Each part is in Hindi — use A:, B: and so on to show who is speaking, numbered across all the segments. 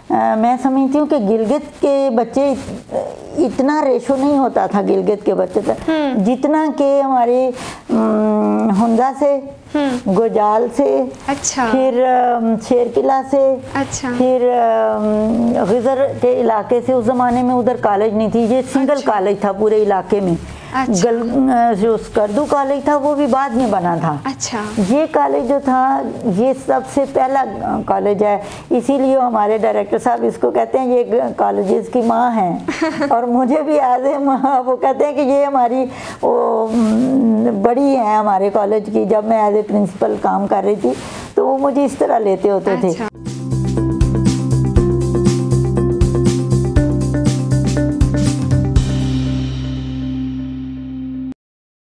A: मैं समझती हूँ कि गिलगित के बच्चे इतना रेशो नहीं होता था गिलगित के बच्चे तक जितना कि हमारे हुंजा से, गोजाल से,
B: अच्छा,
A: फिर शेर किला से,
B: अच्छा,
A: फिर गिजर के इलाके से। उस ज़माने में उधर कॉलेज नहीं थी, ये सिंगल
B: अच्छा,
A: कॉलेज था पूरे इलाके में।
B: अच्छा,
A: जो स्कर्दू कॉलेज था वो भी बाद में बना था।
B: अच्छा,
A: ये कॉलेज जो था ये सबसे पहला कॉलेज है, इसीलिए हमारे डायरेक्टर साहब इसको कहते हैं ये कॉलेजेस की माँ हैं। और मुझे भी एज ए माँ वो कहते हैं कि ये हमारी वो बड़ी है हमारे कॉलेज की। जब मैं एज ए प्रिंसिपल काम कर रही थी तो वो मुझे इस तरह लेते होते थे।
B: अच्छा।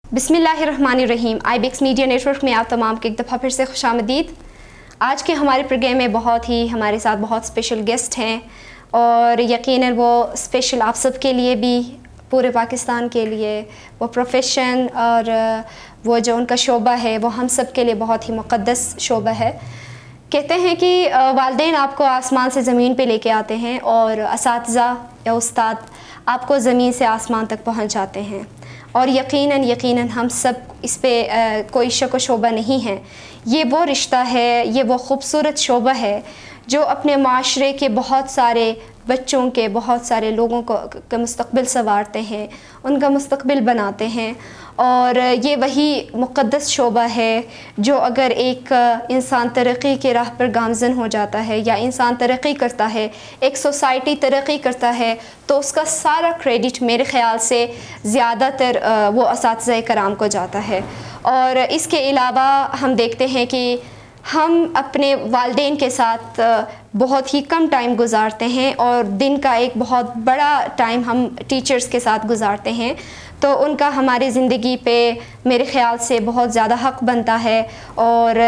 B: बिस्मिल्लाहिर्रहमानिर्रहीम। आईबीएक्स मीडिया नेटवर्क में आप तमाम के एक दफ़ा फिर से खुशामदीद। आज के हमारे प्रोग्राम में बहुत ही हमारे साथ बहुत स्पेशल गेस्ट हैं और यकीनन वो स्पेशल आप सब के लिए भी, पूरे पाकिस्तान के लिए, वो प्रोफेशन और वो जो उनका शोबा है वो हम सब के लिए बहुत ही मुक़द्दस शोबा है। कहते हैं कि वालिदैन आपको आसमान से ज़मीन पे लेके आते हैं और असातिज़ा या उस्ताद आपको ज़मीन से आसमान तक पहुंचाते हैं। और यकीनन हम सब इस पे कोई शक व शोबा नहीं है। ये वो रिश्ता है, ये वो ख़ूबसूरत शोबा है जो अपने माशरे के बहुत सारे बच्चों के, बहुत सारे लोगों का मुस्तक़बिल संवारते हैं, उनका मुस्तक़बिल बनाते हैं। और ये वही मुक़द्दस शोबा है जो अगर एक इंसान तरक्की के राह पर गामज़न हो जाता है या इंसान तरक्की करता है, एक सोसाइटी तरक्की करता है, तो उसका सारा क्रेडिट मेरे ख़्याल से ज़्यादातर वो असातिज़ा कराम को जाता है। और इसके अलावा हम देखते हैं कि हम अपने वालिदैन के साथ बहुत ही कम टाइम गुजारते हैं और दिन का एक बहुत बड़ा टाइम हम टीचर्स के साथ गुजारते हैं। तो उनका हमारी ज़िंदगी पे मेरे ख़्याल से बहुत ज़्यादा हक़ बनता है। और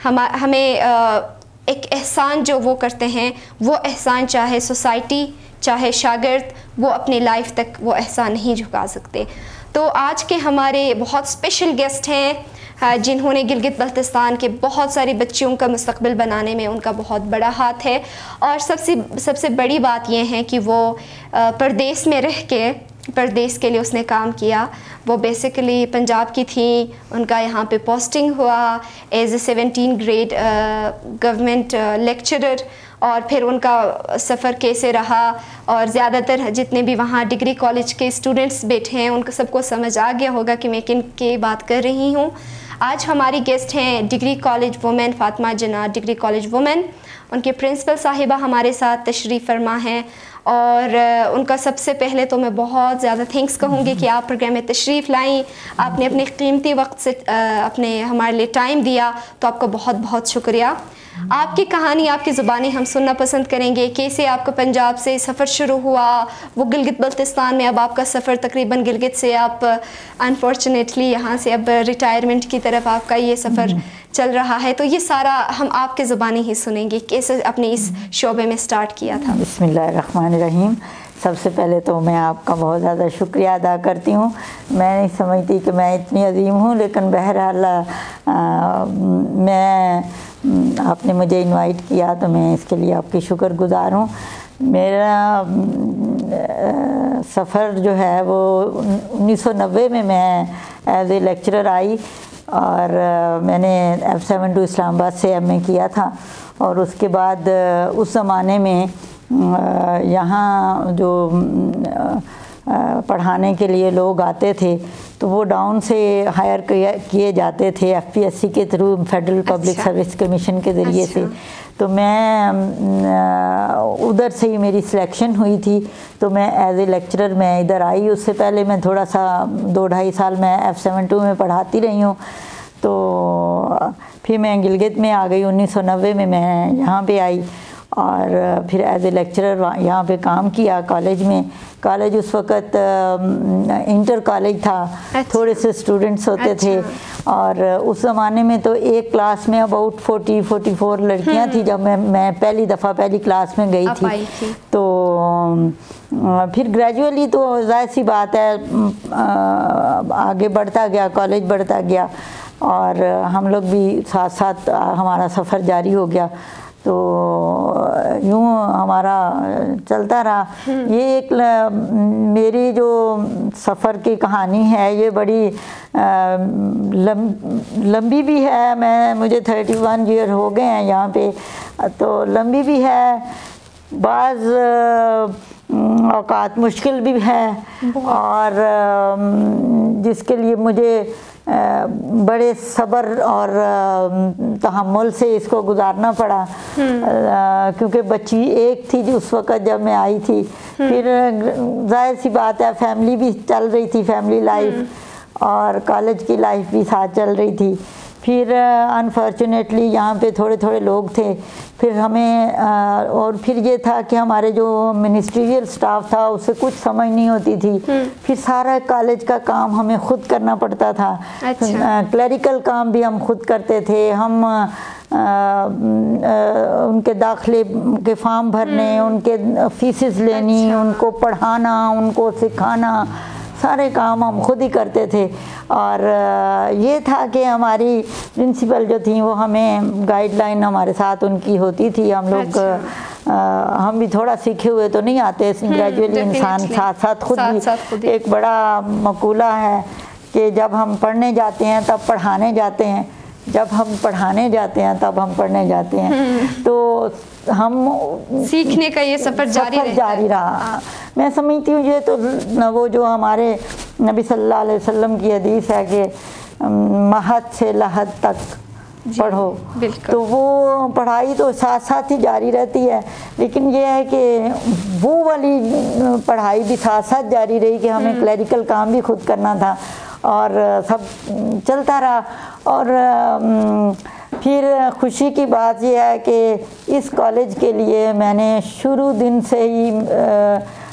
B: हमें एक एहसान जो वो करते हैं, वो एहसान चाहे सोसाइटी चाहे शागिर्द, वो अपनी लाइफ तक वो एहसान नहीं झुका सकते। तो आज के हमारे बहुत स्पेशल गेस्ट हैं जिन्होंने गिलगित बल्तिस्तान के बहुत सारे बच्चियों का मुस्तक़बिल बनाने में उनका बहुत बड़ा हाथ है। और सबसे बड़ी बात यह है कि वो परदेश में रह के परदेश के लिए उसने काम किया। वो बेसिकली पंजाब की थी, उनका यहाँ पे पोस्टिंग हुआ as a 17 grade government lecturer. और फिर उनका सफ़र कैसे रहा और ज़्यादातर जितने भी वहाँ डिग्री कॉलेज के स्टूडेंट्स बैठे हैं उनको सबको समझ आ गया होगा कि मैं किन की बात कर रही हूँ। आज हमारी गेस्ट हैं डिग्री कॉलेज वुमेन फ़ातिमा जना डिग्री कॉलेज वुमेन। उनके प्रिंसिपल साहिबा हमारे साथ तशरीफ़ फरमा हैं और उनका सबसे पहले तो मैं बहुत ज़्यादा थैंक्स कहूँगी कि आप प्रोग्राम में तशरीफ़ लाई, आपने अपने कीमती वक्त से अपने हमारे लिए टाइम दिया, तो आपका बहुत बहुत शुक्रिया। आपकी कहानी, आपकी ज़ुबानी हम सुनना पसंद करेंगे। कैसे आपका पंजाब से सफ़र शुरू हुआ, वो गिलगित बल्तिस्तान में अब आपका सफ़र तकरीबन गिलगित से आप अनफॉर्चुनेटली यहाँ से अब रिटायरमेंट की तरफ आपका ये सफ़र चल रहा है। तो ये सारा हम आपके ज़ुबानी ही सुनेंगे, कैसे अपने इस शोबे में स्टार्ट किया था।
A: बिस्मिल्लाहिर्रहमानिर्रहीम। सबसे पहले तो मैं आपका बहुत ज़्यादा शुक्रिया अदा करती हूँ। मैं नहीं समझती कि मैं इतनी अजीम हूँ, लेकिन बहरहाल आपने मुझे इनवाइट किया तो मैं इसके लिए आपकी शुक्रगुज़ार हूँ। मेरा सफ़र जो है वो 1990 में मैं एज ए लेक्चरर आई और मैंने F72 इस्लामाबाद से MA किया था। और उसके बाद उस ज़माने में यहाँ जो पढ़ाने के लिए लोग आते थे तो वो डाउन से हायर किए जाते थे FPSC के through, federal public service commission के ज़रिए से। तो मैं उधर से ही मेरी सिलेक्शन हुई थी, तो मैं एज ए लेक्चरर मैं इधर आई। उससे पहले मैं थोड़ा सा 2-2.5 साल मैं F72 में पढ़ाती रही हूँ। तो फिर मैं गिलगित में आ गई 1990 में, मैं यहाँ पे आई और फिर एज ए लेक्चरर यहाँ पे काम किया कॉलेज में। कॉलेज उस वक़्त इंटर कॉलेज था, थोड़े से स्टूडेंट्स होते थे और उस ज़माने में तो एक क्लास में अबाउट 40-44 लड़कियाँ थी जब मैं पहली दफ़ा पहली क्लास में गई थी। तो फिर ग्रेजुअली तो ज़ाहिर सी बात है आगे बढ़ता गया, कॉलेज बढ़ता गया और हम लोग भी साथ साथ हमारा सफ़र जारी हो गया। तो यूँ हमारा चलता रहा। ये एक मेरी जो सफ़र की कहानी है ये बड़ी लंबी भी है। मुझे 31 ईयर हो गए हैं यहाँ पे, तो लंबी भी है, बाज़ औक़ात मुश्किल भी है, और जिसके लिए मुझे बड़े सब्र और तहम्मुल से इसको गुजारना पड़ा, क्योंकि बच्ची एक थी जो उस वक़्त जब मैं आई थी। फिर जाहिर सी बात है फैमिली भी चल रही थी, फैमिली लाइफ और कॉलेज की लाइफ भी साथ चल रही थी। फिर अनफॉर्चुनेटली यहाँ पे थोड़े थोड़े लोग थे, फिर हमें और फिर ये था कि हमारे जो मिनिस्ट्रियल स्टाफ था उससे कुछ समझ नहीं होती थी। फिर सारा कॉलेज का काम हमें खुद करना पड़ता था। अच्छा। क्लरिकल काम भी हम खुद करते थे। हम उनके दाखिले के फॉर्म भरने, उनके फीसेस लेनी, अच्छा। उनको पढ़ाना, उनको सिखाना, सारे काम हम खुद ही करते थे। और ये था कि हमारी प्रिंसिपल जो थी वो हमें गाइडलाइन हमारे साथ उनकी होती थी। हम लोग अच्छा। हम भी थोड़ा सीखे हुए तो नहीं आते, ग्रेजुअली इंसान साथ साथ खुद भी। एक बड़ा मकूला है कि जब हम पढ़ने जाते हैं तब पढ़ाने जाते हैं, जब हम पढ़ाने जाते हैं तब हम पढ़ने जाते हैं। तो हम
B: सीखने का ये सफ़र जारी
A: रहा। मैं समझती हूँ ये तो वो जो हमारे नबी सल्लल्लाहु अलैहि वसल्लम की हदीस है कि महद से लहद तक पढ़ो, तो वो पढ़ाई तो साथ साथ ही जारी रहती है। लेकिन ये है कि वो वाली पढ़ाई भी साथ साथ जारी रही कि हमें क्लरिकल काम भी खुद करना था और सब चलता रहा। और फिर खुशी की बात यह है कि इस कॉलेज के लिए मैंने शुरू दिन से ही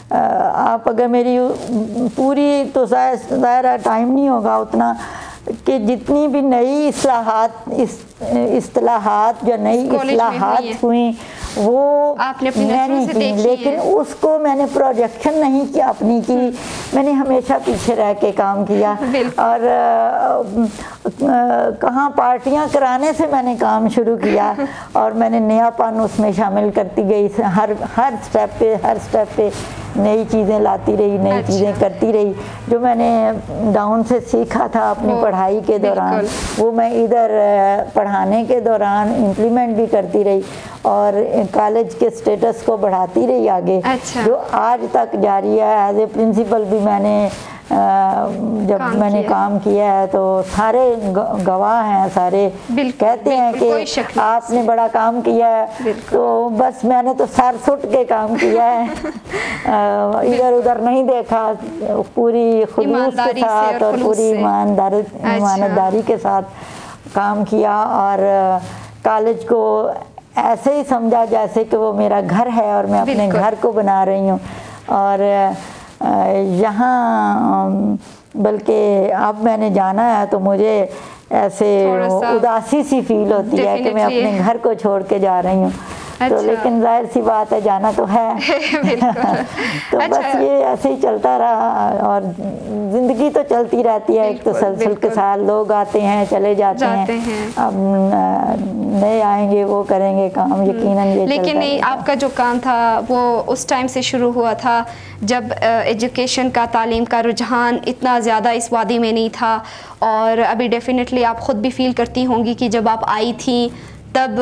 A: आप अगर मेरी पूरी तो ज़ाहिर टाइम नहीं होगा उतना कि जितनी भी नई इस्तिलाहात जो नई इस्तिलाहात हुई वो
B: आपने अपनी
A: मैंने की, लेकिन उसको मैंने प्रोजेक्शन नहीं किया अपनी की, मैंने हमेशा पीछे रह के काम किया। और कहाँ पार्टियां कराने से मैंने काम शुरू किया और मैंने नयापन उसमें शामिल करती गई। हर स्टेप पे नई चीज़ें लाती रही, नई चीज़ें करती रही। जो मैंने डाउन से सीखा था अपनी पढ़ाई के दौरान वो मैं इधर पढ़ाने के दौरान इम्प्लीमेंट भी करती रही और कॉलेज के स्टेटस को बढ़ाती रही आगे। अच्छा। जो आज तक जारी है। एज ए प्रिंसिपल भी मैंने जब मैंने काम किया है तो सारे गवाह हैं, सारे कहते हैं कि आपने बड़ा काम किया है। तो बस मैंने तो सर सुट के काम किया है, इधर उधर नहीं देखा, पूरी खुलूस के साथ और पूरी ईमानदारी के साथ काम किया और कॉलेज को ऐसे ही समझा जैसे कि वो मेरा घर है और मैं अपने घर को बना रही हूँ। और यहाँ बल्कि अब मैंने जाना है तो मुझे ऐसे उदासी सी फील होती है कि मैं अपने घर को छोड़ के जा रही हूँ। अच्छा। तो लेकिन जाहिर सी बात है जाना तो है। तो अच्छा। बस ये ऐसे ही चलता रहा और ज़िंदगी तो चलती रहती है। एक तो सलसल के साथ लोग आते हैं चले जाते हैं। अब नए आएंगे वो करेंगे काम, यकीनन ये
B: लेकिन नहीं, आपका जो काम था वो उस टाइम से शुरू हुआ था जब एजुकेशन का, तालीम का रुझान इतना ज़्यादा इस वादी में नहीं था। और अभी डेफिनेटली आप ख़ुद भी फील करती होंगी कि जब आप आई थी तब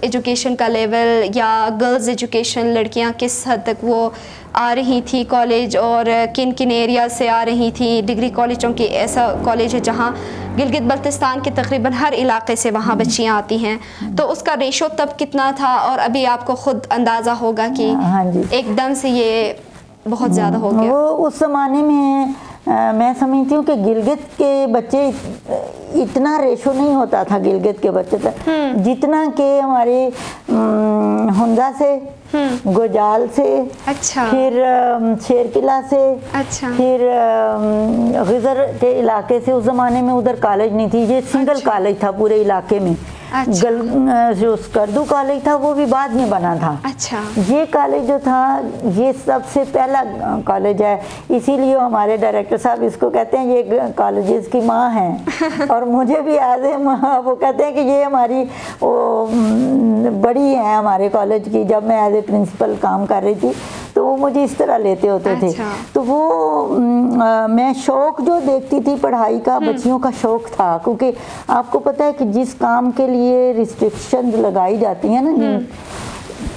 B: एजुकेशन का लेवल या गर्ल्स एजुकेशन, लड़कियां किस हद तक वो आ रही थी कॉलेज और किन किन एरिया से आ रही थी। डिग्री कॉलेजों की ऐसा कॉलेज है जहां गिलगित बल्तिस्तान के तकरीबन हर इलाके से वहां बच्चियां आती हैं। तो उसका रेशो तब कितना था और अभी आपको ख़ुद अंदाज़ा होगा कि एकदम से ये बहुत ज़्यादा हो गया।
A: वो उस ज़माने में मैं समझती हूँ कि गिलगित के बच्चे इतना रेशो नहीं होता था गिलगित के बच्चे तक जितना कि हमारे हुंजा से, गोजाल से, अच्छा। फिर शेरकिला से, अच्छा। फिर गिजर के इलाके से। उस ज़माने में उधर कॉलेज नहीं थी, ये सिंगल अच्छा। कॉलेज था पूरे इलाके में। जो स्कर्दू कॉलेज था वो भी बाद में बना था।
B: अच्छा।
A: ये कॉलेज जो था ये सबसे पहला कॉलेज है, इसीलिए हमारे डायरेक्टर साहब इसको कहते हैं ये कॉलेजेस की माँ हैं। और मुझे भी एज ए माँ वो कहते हैं कि ये हमारी वो बड़ी है हमारे कॉलेज की। जब मैं एज ए प्रिंसिपल काम कर रही थी तो वो मुझे इस तरह लेते होते थे। तो वो मैं शौक जो देखती थी पढ़ाई का, बच्चियों का शौक था, क्योंकि आपको पता है कि जिस काम के लिए रिस्ट्रिक्शन लगाई जाती है ना,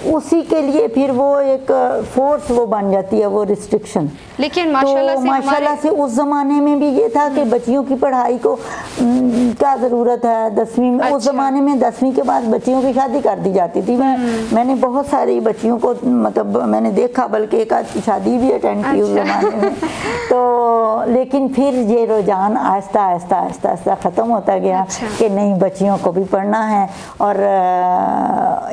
A: उसी के लिए फिर वो एक फोर्स वो बन जाती है वो रिस्ट्रिक्शन।
B: लेकिन
A: माशाल्लाह से उस ज़माने में भी ये था कि बच्चियों की पढ़ाई को क्या ज़रूरत है 10वीं में। उस ज़माने में 10वीं के बाद बच्चियों की शादी कर दी जाती थी। मैंने बहुत सारी बच्चियों को मतलब मैंने देखा, बल्कि एक आध की शादी भी अटेंड की उस ज़माने में। तो लेकिन फिर ये रुझान आहिस्ता आहिस्ता आहिस्ता आहिस्ता ख़त्म होता गया कि नहीं, बच्चियों को भी पढ़ना है और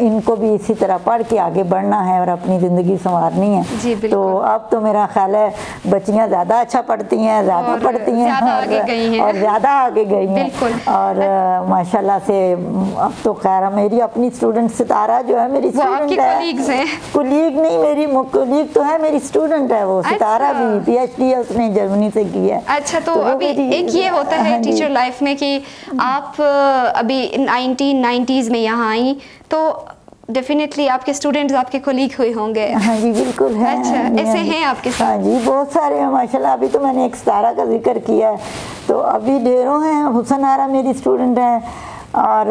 A: इनको भी इसी तरह पढ़ के आगे बढ़ना है और अपनी ज़िंदगी संवारनी है। तो अब तो मेरा ख्याल है बच्चियां ज़्यादा अच्छा पढ़ती हैं, ज़्यादा पढ़ती हैं और ज़्यादा आगे गई हैं। और माशाल्लाह से अब तो खैर मेरी अपनी स्टूडेंट सितारा जो है मेरी स्टूडेंट है, कुलीग नहीं मेरी कुलीग तो है, मेरी स्टूडेंट है वो। सितारा भी PhD है उसने जर्मनी से की है।
B: अच्छा, तो अभी एक ये होता है टीचर लाइफ में कि आप अभी 1990s में यहाँ आई तो डेफिनेटली आपके स्टूडेंट्स आपके कोलीग हुए होंगे।
A: हाँ जी बिल्कुल है।
B: अच्छा, ऐसे हैं आपके साथ?
A: हाँ जी बहुत सारे हैं माशाल्लाह। अभी तो मैंने एक सितारा का जिक्र किया है, तो अभी ढेरों हैं। हुसन आरा मेरी स्टूडेंट हैं और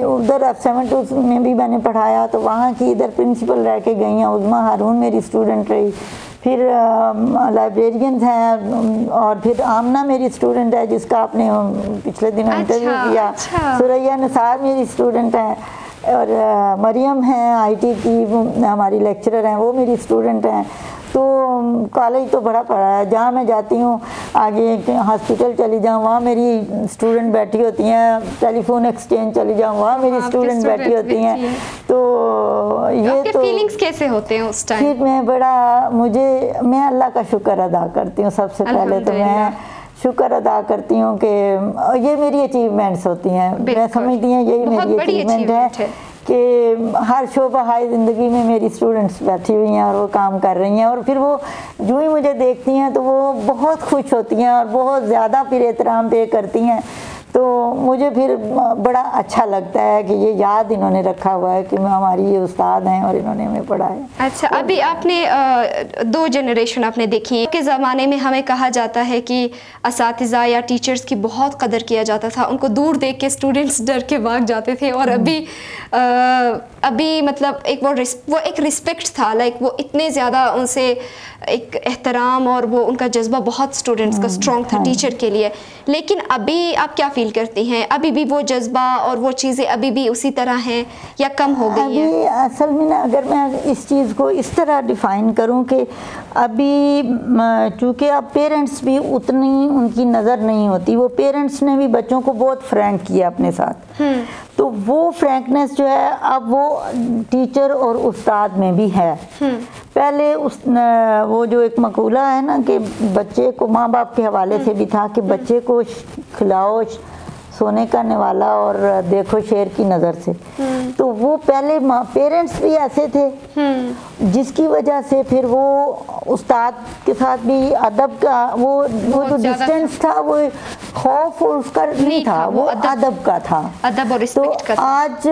A: उधर F72 में भी मैंने पढ़ाया तो वहाँ की इधर प्रिंसिपल रह के गई हैं। उज़मा हारून मेरी स्टूडेंट रही। फिर लाइब्रेरियंस हैं और फिर आमना मेरी स्टूडेंट है जिसका आपने पिछले दिनों इंटरव्यू किया। सुरैया निसार मेरी स्टूडेंट है और मरियम हैं IT की हमारी लेक्चरर हैं, वो मेरी स्टूडेंट हैं। तो कॉलेज तो बड़ा पढ़ा है। जहाँ मैं जाती हूँ, आगे हॉस्पिटल चली जाऊँ वहाँ मेरी स्टूडेंट बैठी होती हैं, टेलीफोन एक्सचेंज चली जाऊँ वहाँ मेरी स्टूडेंट बैठी होती हैं। तो ये तो
B: फीलिंग्स कैसे होते हैं उस टाइम?
A: फिर मैं अल्लाह का शुक्र अदा करती हूँ। सबसे पहले तो मैं शुक्र अदा करती हूँ कि ये मेरी अचीवमेंट्स होती हैं। मैं समझती हूँ यही मेरी अचीवमेंट है कि हर शोबा हाई ज़िंदगी में मेरी स्टूडेंट्स बैठी हुई हैं और वो काम कर रही हैं। और फिर वो जो ही मुझे देखती हैं तो वो बहुत खुश होती हैं और बहुत ज़्यादा फिर एहतराम पे करती हैं। तो मुझे फिर बड़ा अच्छा लगता है कि ये याद इन्होंने रखा हुआ है कि हमारी ये उस्ताद हैं और इन्होंने हमें पढ़ाया।
B: अच्छा, अभी आपने 2 जनरेशन आपने देखी के ज़माने में हमें कहा जाता है कि असातिज़ा या टीचर्स की बहुत कदर किया जाता था, उनको दूर देख के स्टूडेंट्स डर के भाग जाते थे। और अभी मतलब वो एक रिस्पेक्ट था, लाइक वो इतने ज़्यादा उनसे एक एहतराम और वो उनका जज्बा बहुत स्टूडेंट्स का स्ट्रॉन्ग था टीचर के लिए। लेकिन अभी आप क्या फील करती हैं? अभी भी वो जज्बा और वो चीज़ें अभी भी उसी तरह हैं या कम हो गई हैं?
A: अभी असल में ना, अगर मैं इस चीज़ को इस तरह डिफ़ाइन करूं कि अभी चूँकि अब पेरेंट्स भी उतनी उनकी नज़र नहीं होती, वो पेरेंट्स ने भी बच्चों को बहुत फ्रैंक किया अपने साथ। तो वो फ्रैंकनेस जो है अब वो टीचर और उस्ताद में भी है। पहले वो जो एक मकूला है ना कि बच्चे को माँ बाप के हवाले से भी था कि बच्चे को खिलाओ सोने का निवाला और देखो शेर की नज़र से। तो वो पहले पेरेंट्स भी ऐसे थे, जिसकी वजह से फिर वो उस्ताद के साथ भी अदब का वो जो डिस्टेंस था वो खौफ उसका नहीं था, वो अदब का था, अदब और रिस्पेक्ट का था। आज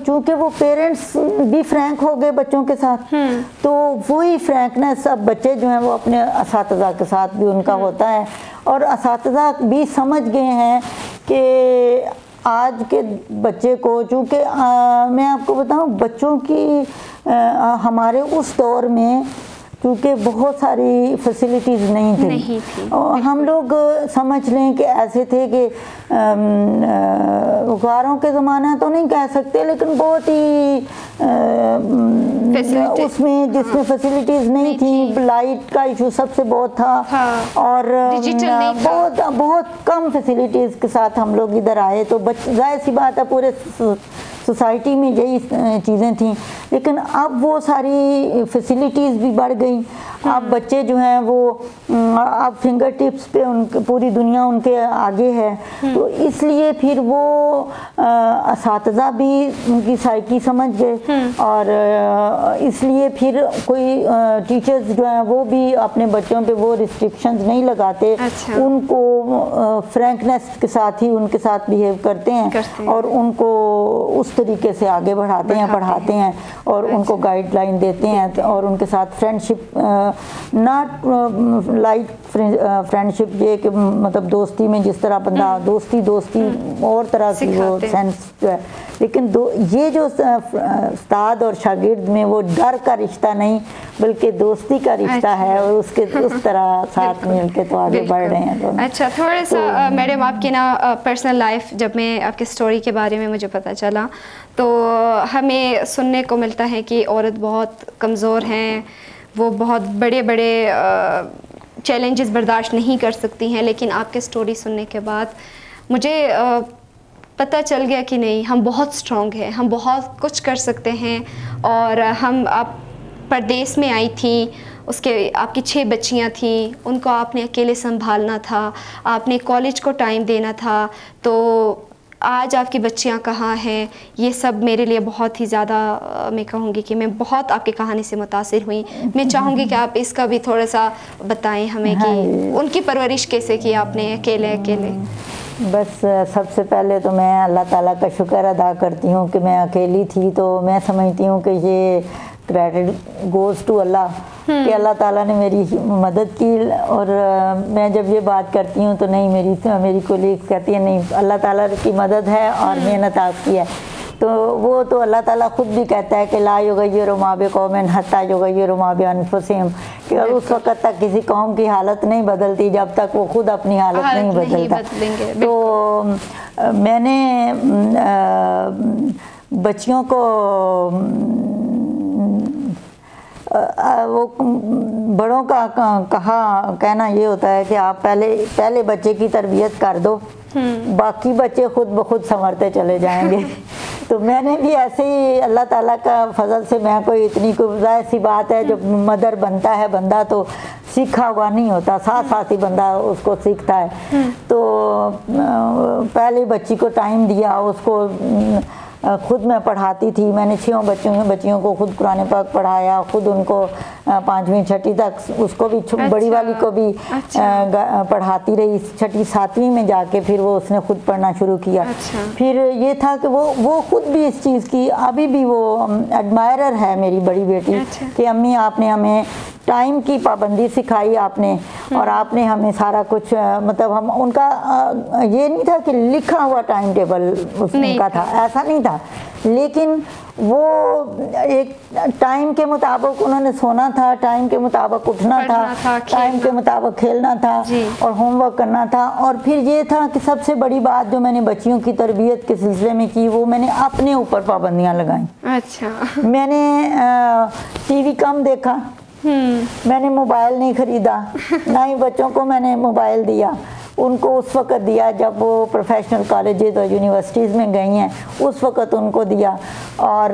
A: चूंकि वो पेरेंट्स भी फ्रैंक हो गए बच्चों के साथ, तो वही फ्रैंकनेस अब बच्चे जो हैं वो अपने असातिज़ा के साथ भी उनका होता है। और असातिज़ा भी समझ गए हैं कि आज के बच्चे को, चूँकि मैं आपको बताऊं बच्चों की हमारे उस दौर में क्योंकि बहुत सारी फैसिलिटीज़ नहीं थी। और हम लोग समझ लें कि ऐसे थे कि गुजारों के ज़माना तो नहीं कह सकते, लेकिन बहुत ही उसमें जिसमें फैसिलिटीज़ नहीं थी। लाइट का इशू सबसे बहुत था और बहुत कम फैसिलिटीज़ के साथ हम लोग इधर आए। तो जाहिर सी बात है पूरे सोसाइटी में यही चीज़ें थी, लेकिन अब वो सारी फैसिलिटीज़ भी बढ़ गई। अब बच्चे जो हैं वो अब फिंगर टिप्स पे उनके पूरी दुनिया उनके आगे है, तो इसलिए फिर वो असातिज़ा भी उनकी साइकी समझ गए और इसलिए फिर कोई टीचर्स जो हैं वो भी अपने बच्चों पे वो रिस्ट्रिक्शंस नहीं लगाते।
B: अच्छा।
A: उनको फ्रैंकनेस के साथ ही उनके साथ बिहेव करते हैं और उनको उस तरीके से आगे बढ़ाते हैं, पढ़ाते हैं और उनको गाइडलाइन देते हैं और उनके साथ फ्रेंडशिप, नॉट लाइक फ्रेंडशिप ये कि मतलब दोस्ती में जिस तरह बंदा दोस्ती और तरह की वो सेंस जो है, लेकिन ये जो उस्ताद और शागिर्द में वो डर का रिश्ता नहीं बल्कि दोस्ती का रिश्ता है और उसके उस तरह साथ मिल के तो आगे बढ़ रहे हैं दोनों।
B: अच्छा, थोड़ा सा मैडम आपकी ना पर्सनल लाइफ, जब मैं आपकी स्टोरी के बारे में मुझे पता चला तो हमें सुनने को मिलता है कि औरत बहुत कमज़ोर हैं, वो बहुत बड़े बड़े चैलेंजेस बर्दाश्त नहीं कर सकती हैं, लेकिन आपकी स्टोरी सुनने के बाद मुझे पता चल गया कि नहीं, हम बहुत स्ट्रॉन्ग हैं, हम बहुत कुछ कर सकते हैं। और आप परदेस में आई थी, उसके आपकी 6 बच्चियां थी, उनको आपने अकेले संभालना था, आपने कॉलेज को टाइम देना था, तो आज आपकी बच्चियां कहाँ हैं, ये सब मेरे लिए बहुत ही ज़्यादा मैं कहूँगी कि मैं बहुत आपकी कहानी से मुतासिर हुई। मैं चाहूँगी कि आप इसका भी थोड़ा सा बताएं हमें कि उनकी परवरिश कैसे की आपने अकेले।
A: बस सबसे पहले तो मैं अल्लाह ताला का शुक्र अदा करती हूँ कि मैं अकेली थी, तो मैं समझती हूँ कि ये क्रेडिट गोज़ टू अल्लाह कि अल्लाह ताला ने मेरी मदद की। और मैं जब ये बात करती हूँ तो नहीं, मेरी कोलीग कहती है नहीं, अल्लाह ताला की मदद है और मेहनत आपकी है। तो वो तो अल्लाह ताला खुद भी कहता है कि ला युगय्यिरु मा बिक़ौमिन हत्ता युगय्यिरु मा बिअनफुसिहिम, कि उस वक़्त तक किसी कौम की हालत नहीं बदलती जब तक वो खुद अपनी हालत नहीं बदलता। तो मैंने बच्चियों को वो बड़ों का कहना ये होता है कि आप पहले बच्चे की तरबियत कर दो, बाकी बच्चे खुद ब खुद संवरते चले जाएंगे। तो मैंने भी ऐसे ही अल्लाह ताला का फजल से, मैं कोई इतनी ज़ाहिर सी बात है, जब मदर बनता है बंदा तो सीखा हुआ नहीं होता, साथ साथ ही बंदा उसको सीखता है। तो पहले बच्ची को टाइम दिया, उसको खुद मैं पढ़ाती थी। मैंने 6 बच्चियों को खुद कुरान पाक पढ़ाया, खुद उनको 5वीं 6वीं तक, उसको भी बड़ी वाली को भी पढ़ाती रही। 6वीं 7वीं में जाके फिर वो उसने खुद पढ़ना शुरू किया। फिर ये था कि वो खुद भी इस चीज़ की अभी भी वो एडमायरर है मेरी बड़ी बेटी कि अम्मी आपने हमें टाइम की पाबंदी सिखाई आपने, और आपने हमें सारा कुछ मतलब हम उनका ये नहीं था कि लिखा हुआ टाइम टेबल उनका था, ऐसा नहीं था, लेकिन वो एक टाइम के मुताबिक उन्होंने सोना था, टाइम के मुताबिक उठना था, टाइम के मुताबिक खेलना था और होमवर्क करना था। और फिर ये था कि सबसे बड़ी बात जो मैंने बच्चियों की तरबियत के सिलसिले में की, वो मैंने अपने ऊपर पाबंदियाँ लगाई।
B: अच्छा।
A: मैंने टीवी कम देखा, मैंने मोबाइल नहीं ख़रीदा, ना ही बच्चों को मैंने मोबाइल दिया। उनको उस वक़्त दिया जब वो प्रोफेशनल कॉलेजेस और यूनिवर्सिटीज़ में गई हैं, उस वक़्त उनको दिया। और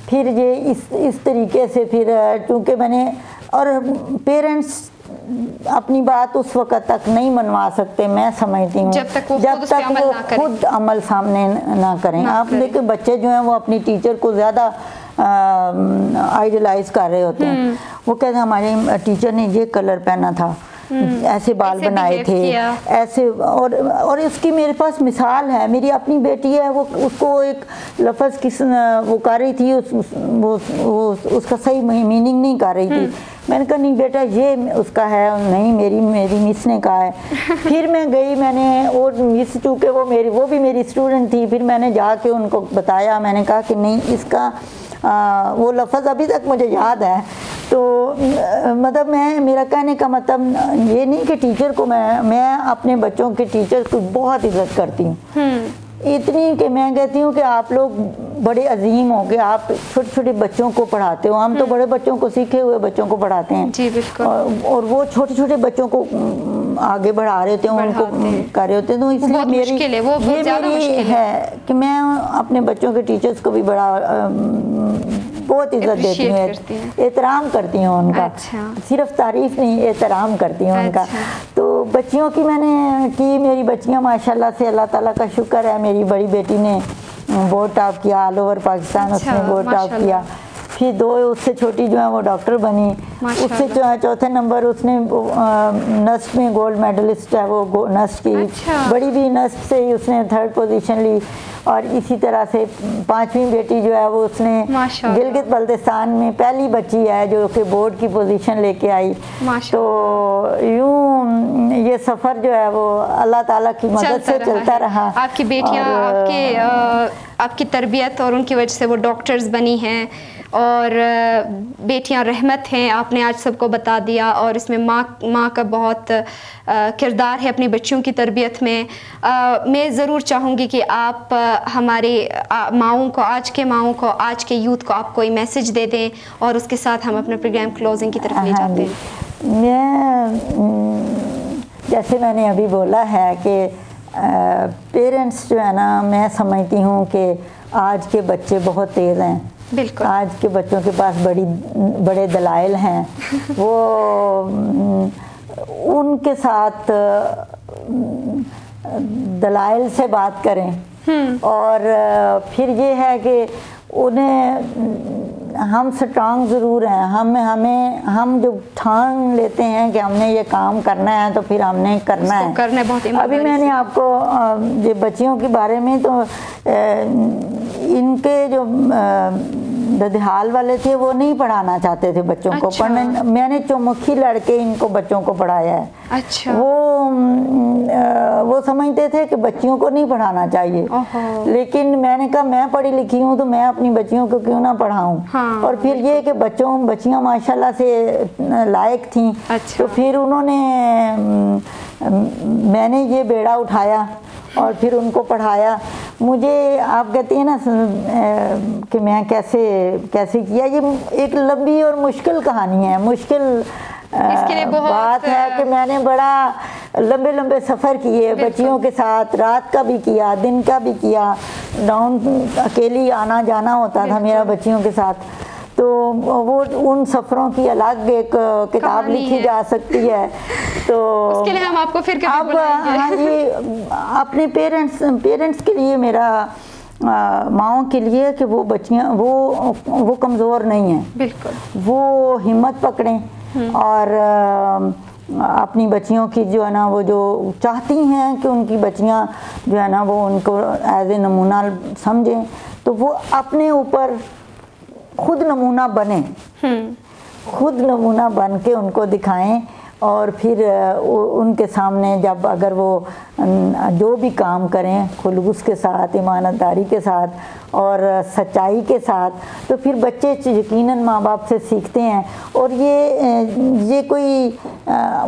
A: फिर ये इस तरीके से फिर चूँकि मैंने, और पेरेंट्स अपनी बात उस वक़्त तक नहीं मनवा सकते, मैं समझती हूँ, जब तक वो खुद अमल सामने ना करें। आप देखिए बच्चे जो हैं वो अपनी टीचर को ज़्यादा आइडलाइज कर रहे होते हैं। वो कहते हैं हमारे टीचर ने ये कलर पहना था, ऐसे बाल बनाए थे, ऐसे। और इसकी मेरे पास मिसाल है, मेरी अपनी बेटी है, वो उसको एक लफ्ज़ की वो कर रही थी, उसका सही मीनिंग नहीं कर रही थी। मैंने कहा नहीं बेटा ये उसका है, नहीं मेरी मिस ने कहा है। फिर मैं गई, मैंने और मिस चूँकि वो भी मेरी स्टूडेंट थी, फिर मैंने जाके उनको बताया, मैंने कहा कि नहीं इसका वो लफ्ज़ अभी तक मुझे याद है। तो मतलब मेरा कहने का मतलब ये नहीं कि टीचर को मैं अपने बच्चों के टीचर को बहुत इज्जत करती हूँ, इतनी कि मैं कहती हूँ कि आप लोग बड़े अजीम हो गए, आप छोटे छोटे बच्चों को पढ़ाते हो। हम तो बड़े बच्चों को, सीखे हुए बच्चों को पढ़ाते हैं
B: जी, बिल्कुल।
A: और वो छोटे छोटे बच्चों को आगे बढ़ा रहे होते हैं, उनको कर रहे होते हैं। तो इसलिए मेरी है कि मैं अपने बच्चों के टीचर्स को भी बहुत इज्जत देती हूँ, एहतराम करती हूँ उनका। सिर्फ तारीफ नहीं, एहतराम करती हूँ उनका। तो बच्चियों की मैंने की, मेरी बच्चियाँ माशाल्लाह से, अल्लाह ताला का शुक्र है, मेरी बड़ी बेटी ने बोर्ड टॉप किया ऑल ओवर पाकिस्तान, उसने बोर्ड टॉप किया। फिर 2 उससे छोटी जो है वो डॉक्टर बनी, उससे चौथे नंबर उसने नर्स में गोल्ड मेडलिस्ट है, वो नर्स की। बड़ी भी नर्स से ही उसने 3rd पोजीशन ली। और इसी तरह से 5वीं बेटी जो है वो उसने गिलगित बल्तिस्तान में पहली बच्ची है जो कि बोर्ड की पोजीशन लेके आई। तो यूं ये सफ़र जो है वो अल्लाह ताला की मदद से चलता रहा।
B: आपकी बेटियां आपकी तरबियत और उनकी वजह से वो डॉक्टर्स बनी हैं, और बेटियां रहमत हैं, आपने आज सबको बता दिया। और इसमें माँ का बहुत किरदार है अपनी बच्चियों की तरबियत में। मैं ज़रूर चाहूँगी कि आप हमारे माओं को, आज के माओं को, आज के यूथ को आप कोई मैसेज दे दें, और उसके साथ हम अपना प्रोग्राम क्लोजिंग की तरफ ले जाते हैं।
A: मैं जैसे मैंने अभी बोला है कि पेरेंट्स जो है ना, मैं समझती हूँ कि आज के बच्चे बहुत तेज़ हैं।
B: बिल्कुल।
A: आज के बच्चों के पास बड़े दलाइल हैं। वो उनके साथ दलाइल से बात करें। और फिर ये है कि उन्हें हम स्ट्रांग ज़रूर हैं, हम जो ठान लेते हैं कि हमने ये काम करना है तो फिर हमने करना है।
B: करना बहुत
A: अभी मैंने आपको ये बच्चियों के बारे में तो इनके जो ददिहाल वाले थे वो नहीं पढ़ाना चाहते थे बच्चों को, पर मैंने चौमुखी लड़के इनको बच्चों को पढ़ाया है। वो समझते थे कि बच्चियों को नहीं पढ़ाना चाहिए, लेकिन मैंने कहा मैं पढ़ी लिखी हूँ तो मैं अपनी बच्चियों को क्यों ना पढ़ाऊँ। और फिर ये कि बच्चियाँ माशाल्लाह से लायक थीं। तो फिर उन्होंने मैंने ये बेड़ा उठाया और फिर उनको पढ़ाया। मुझे आप कहती हैं ना कि मैं कैसे किया, ये एक लंबी और मुश्किल कहानी है, मुश्किल बात है कि मैंने बड़ा लंबे सफ़र किए बच्चियों के साथ, रात का भी किया, दिन का भी किया। डाउन अकेली आना जाना होता था मेरा बच्चियों के साथ। तो वो उन सफ़रों की अलग एक किताब लिखी जा सकती है। तो
B: उसके लिए हम आपको फिर कभी बुलाएंगे।
A: हाँ जी, अपने पेरेंट्स के लिए मेरा माओं के लिए कि वो बच्चियाँ वो कमज़ोर नहीं हैं।
B: बिल्कुल।
A: वो हिम्मत पकड़ें और अपनी बच्चियों की जो है ना, वो जो चाहती हैं कि उनकी बच्चियाँ जो है ना वो उनको एज ए नमूना समझें, तो वो अपने ऊपर खुद नमूना बने, खुद नमूना बन के उनको दिखाएं। और फिर उनके सामने जब अगर वो जो भी काम करें खुलूस के साथ, ईमानदारी के साथ और सच्चाई के साथ, तो फिर बच्चे यकीनन माँ बाप से सीखते हैं। और ये कोई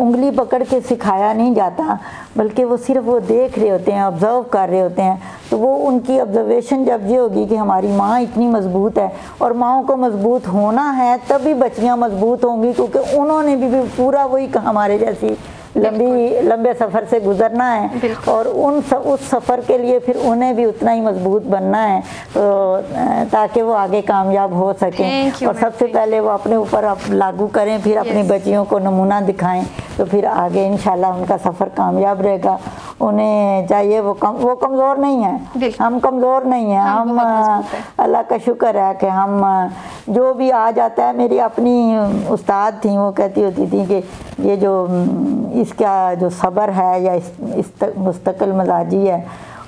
A: उंगली पकड़ के सिखाया नहीं जाता, बल्कि वो सिर्फ वो देख रहे होते हैं, ऑब्ज़र्व कर रहे होते हैं। तो वो उनकी ऑब्जर्वेशन जब ये होगी कि हमारी माँ इतनी मजबूत है, और माँओं को मजबूत होना है तभी बच्चियाँ मजबूत होंगी, क्योंकि उन्होंने भी पूरा वही हमारे जैसी लंबे सफ़र से गुजरना है, और उस सफ़र के लिए फिर उन्हें भी उतना ही मजबूत बनना है, तो ताकि वो आगे कामयाब हो सकें। और सबसे पहले वो अपने ऊपर लागू करें, फिर अपनी बच्चियों को नमूना दिखाएं, तो फिर आगे इंशाल्लाह उनका सफ़र कामयाब रहेगा। उन्हें चाहिए वो कमज़ोर नहीं है, हम कमज़ोर नहीं हैं, हम अल्लाह का शुक्र है कि हम जो भी आ जाता है। मेरी अपनी उस्ताद थी, वो कहती होती थी कि ये जो इसका जो सब्र है या इस मुस्तकिल मजाजी है,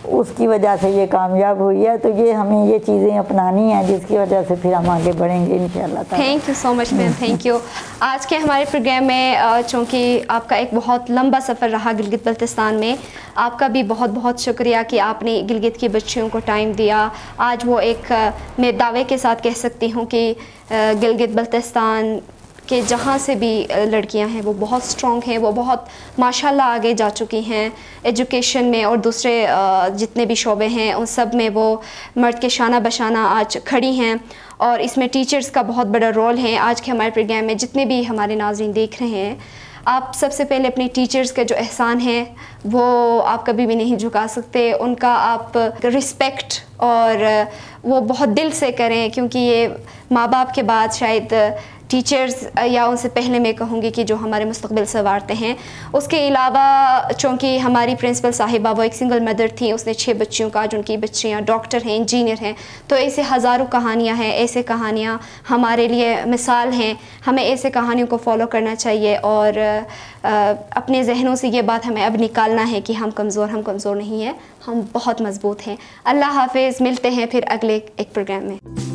A: उसकी वजह से ये कामयाब हुई है। तो ये हमें ये चीज़ें अपनानी हैं, जिसकी वजह से फिर हम आगे बढ़ेंगे इंशाल्लाह।
B: Thank you so much ma'am, thank you. आज के हमारे प्रोग्राम में चूँकि आपका एक बहुत लंबा सफ़र रहा गिलगित बल्तिस्तान में, आपका भी बहुत बहुत शुक्रिया कि आपने गिलगित की बच्चियों को टाइम दिया। आज वो एक मैं दावे के साथ कह सकती हूँ कि गिलगित बल्तिस्तान कि जहाँ से भी लड़कियां हैं वो बहुत स्ट्रॉन्ग हैं, वो बहुत माशाल्लाह आगे जा चुकी हैं एजुकेशन में और दूसरे जितने भी शोबे हैं उन सब में वो मर्द के शाना बशाना आज खड़ी हैं। और इसमें टीचर्स का बहुत बड़ा रोल है। आज के हमारे प्रोग्राम में जितने भी हमारे नाज़रीन देख रहे हैं, आप सबसे पहले अपने टीचर्स का जो एहसान है वो आप कभी भी नहीं झुका सकते, उनका आप रिस्पेक्ट और वो बहुत दिल से करें, क्योंकि ये माँ बाप के बाद शायद टीचर्स या उनसे पहले मैं कहूँगी कि जो हमारे मुस्तकबिल संवारते हैं। उसके अलावा चूँकि हमारी प्रिंसिपल साहिबा वो एक सिंगल मदर थी, उसने 6 बच्चियों का, जो उनकी बच्चियाँ डॉक्टर हैं, इंजीनियर हैं, तो ऐसे हज़ारों कहानियाँ हैं, ऐसे कहानियाँ हमारे लिए मिसाल हैं। हमें ऐसे कहानियों को फॉलो करना चाहिए और अपने जहनों से ये बात हमें अब निकालना है कि हम कमज़ोर नहीं हैं, हम बहुत मज़बूत हैं। अल्लाह हाफ़िज़, मिलते हैं फिर अगले एक प्रोग्राम में।